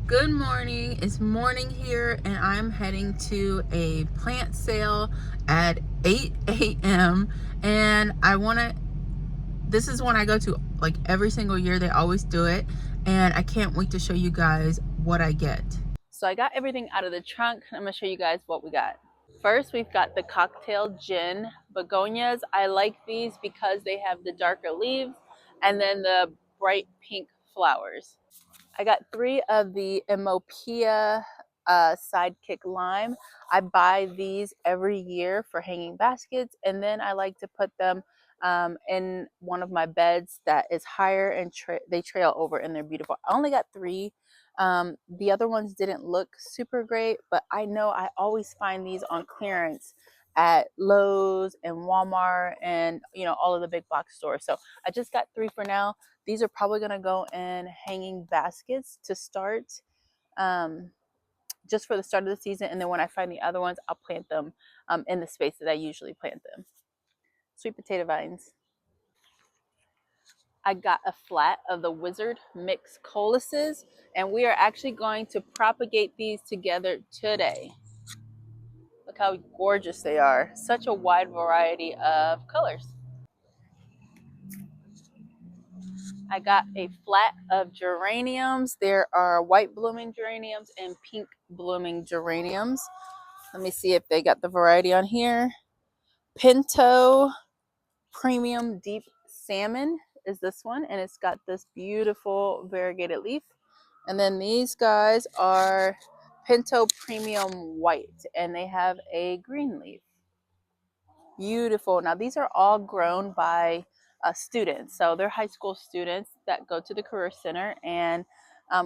Good morning. It's morning here, and I'm heading to a plant sale at 8 a.m. And this is one I go to like every single year. They always do it, and I can't wait to show you guys what I get. So I got everything out of the trunk. I'm gonna show you guys what we got. First, we've got the cocktail gin begonias. I like these because they have the darker leaves and then the bright pink flowers. I got 3 of the Emopia Sidekick Lime. I buy these every year for hanging baskets, and then I like to put them in one of my beds that is higher, and they trail over, and they're beautiful. I only got 3. The other ones didn't look super great, but I know I always find these on clearance at Lowe's and Walmart and all of the big box stores. So I just got 3 for now. These are probably going to go in hanging baskets to start, just for the start of the season. And then when I find the other ones, I'll plant them in the space that I usually plant them. Sweet potato vines. I got a flat of the Wizard Mix Coluses, and we are actually going to propagate these together today. Look how gorgeous they are. Such a wide variety of colors. I got a flat of geraniums. There are white blooming geraniums and pink blooming geraniums. Let me see if they got the variety on here. Pinto Premium Deep Salmon is this one, and it's got this beautiful variegated leaf. And then these guys are Pinto Premium White, and they have a green leaf. Beautiful. Now these are all grown by students. So they're high school students that go to the Career Center, and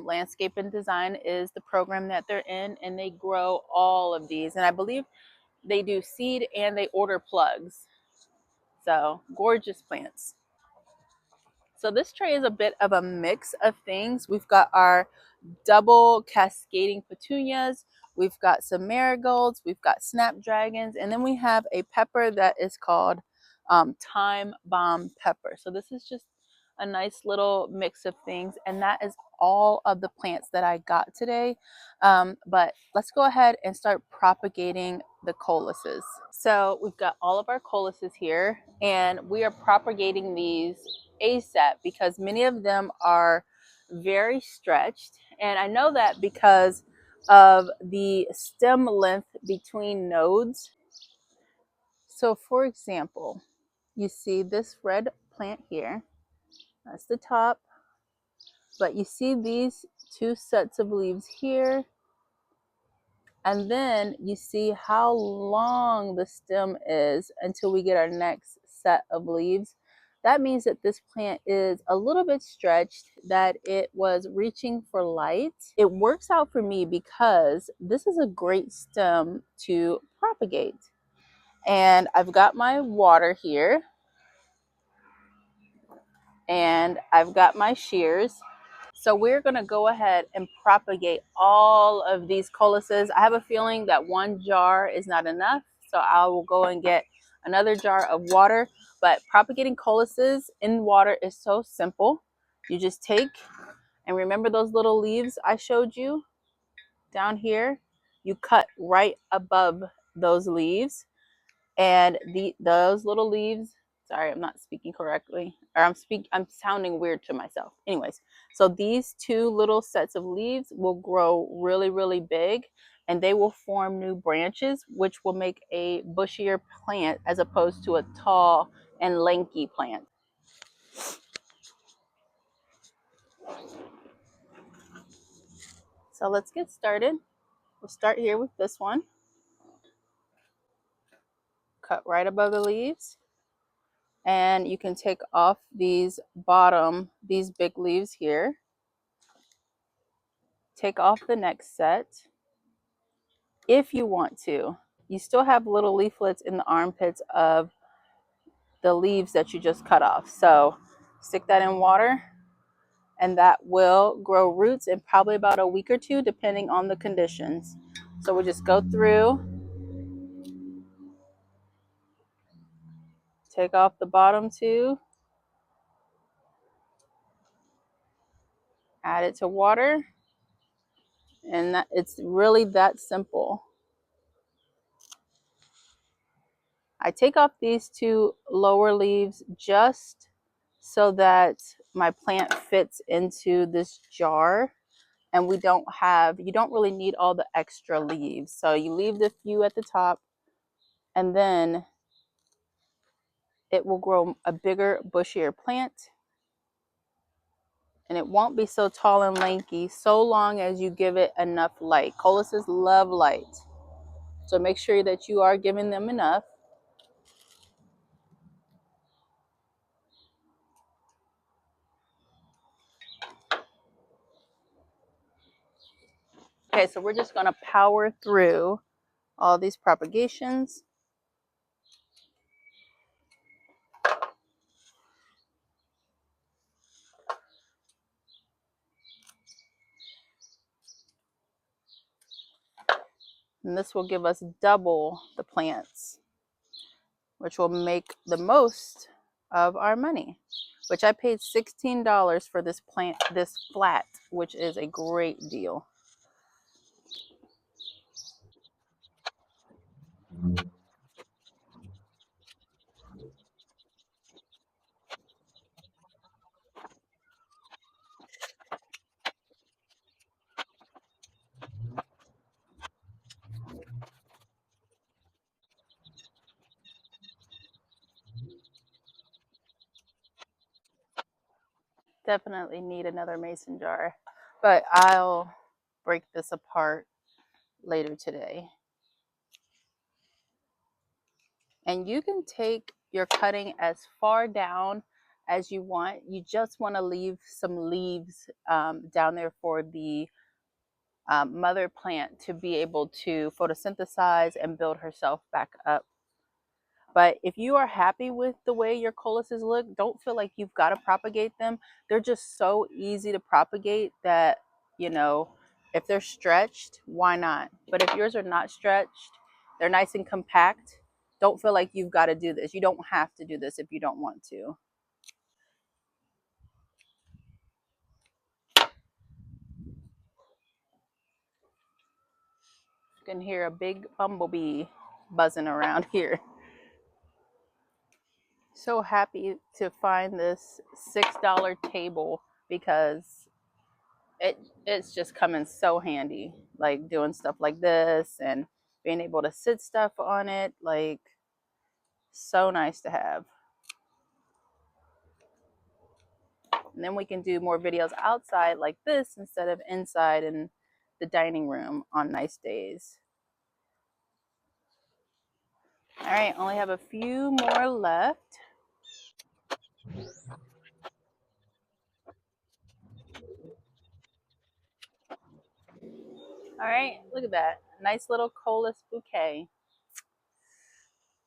landscape and design is the program that they're in, and they grow all of these. And I believe they do seed and they order plugs. So gorgeous plants. So this tray is a bit of a mix of things. We've got our double cascading petunias. We've got some marigolds. We've got snapdragons. And then we have a pepper that is called Time Bomb Pepper. So this is just a nice little mix of things. And that is all of the plants that I got today. But let's go ahead and start propagating the Coleus. So we've got all of our Coleus here, and we are propagating these ASAP because many of them are very stretched. And I know that because of the stem length between nodes. So for example, you see this red plant here. That's the top. But you see these 2 sets of leaves here. And then you see how long the stem is until we get our next set of leaves. That means that this plant is a little bit stretched, that it was reaching for light. It works out for me because this is a great stem to propagate. And I've got my water here, and I've got my shears. So we're going to go ahead and propagate all of these Coleus. I have a feeling that 1 jar is not enough, so I will go and get another jar of water. But propagating Coleus in water is so simple. You just take, and remember those little leaves I showed you down here? You cut right above those leaves, and those little leaves, sorry, I'm not speaking correctly, or I'm sounding weird to myself. Anyways, so these 2 little sets of leaves will grow really, really big, and they will form new branches, which will make a bushier plant as opposed to a tall and lanky plant. So let's get started. We'll start here with this one. Cut right above the leaves. And you can take off these big leaves here. Take off the next set if you want to. You still have little leaflets in the armpits of the leaves that you just cut off. So stick that in water, and that will grow roots in probably about a week or 2, depending on the conditions. So we'll just go through, take off the bottom 2, add it to water, And it's really that simple. I take off these two lower leaves just so that my plant fits into this jar, and you don't really need all the extra leaves. So you leave the few at the top, and then it will grow a bigger, bushier plant, and it won't be so tall and lanky so long as you give it enough light. Coluses love light, so make sure that you are giving them enough. Okay, so we're just going to power through all these propagations. And this will give us double the plants, which will make the most of our money, which I paid $16 for this plant, this flat, which is a great deal. Definitely need another mason jar, but I'll break this apart later today. And you can take your cutting as far down as you want. You just want to leave some leaves down there for the mother plant to be able to photosynthesize and build herself back up. But if you are happy with the way your coluses look, don't feel like you've got to propagate them. They're just so easy to propagate that, you know, if they're stretched, why not? But if yours are not stretched, they're nice and compact, don't feel like you've got to do this. You don't have to do this if you don't want to. You can hear a big bumblebee buzzing around here. So happy to find this $6 table because it's just coming so handy, like doing stuff like this and being able to sit stuff on it, like so nice to have. And then we can do more videos outside like this instead of inside in the dining room on nice days. All right, only have a few more left. All right, look at that. Nice little Coleus bouquet.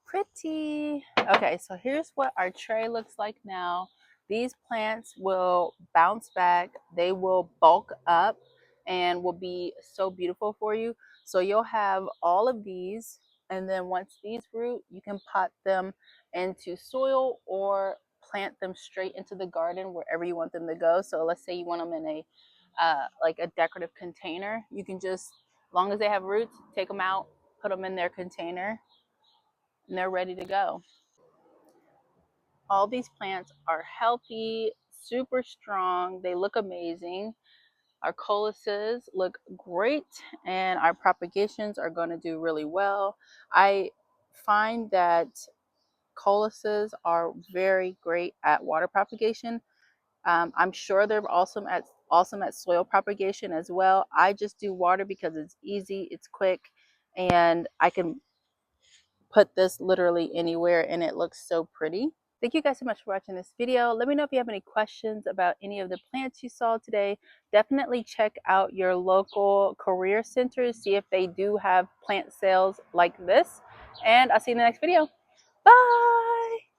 Pretty. Okay, so here's what our tray looks like now. These plants will bounce back. They will bulk up and will be so beautiful for you. So you'll have all of these, and then once these root, you can pot them into soil or plant them straight into the garden wherever you want them to go. So let's say you want them in a like a decorative container. You can just, as long as they have roots, take them out, put them in their container, and they're ready to go. All these plants are healthy, super strong. They look amazing. Our coluses look great, and our propagations are going to do really well. I find that coluses are very great at water propagation. I'm sure they're awesome at soil propagation as well. I just do water because it's easy, it's quick, and I can put this literally anywhere and it looks so pretty. Thank you guys so much for watching this video. Let me know if you have any questions about any of the plants you saw today. Definitely check out your local career centers, see if they do have plant sales like this. And I'll see you in the next video. Bye!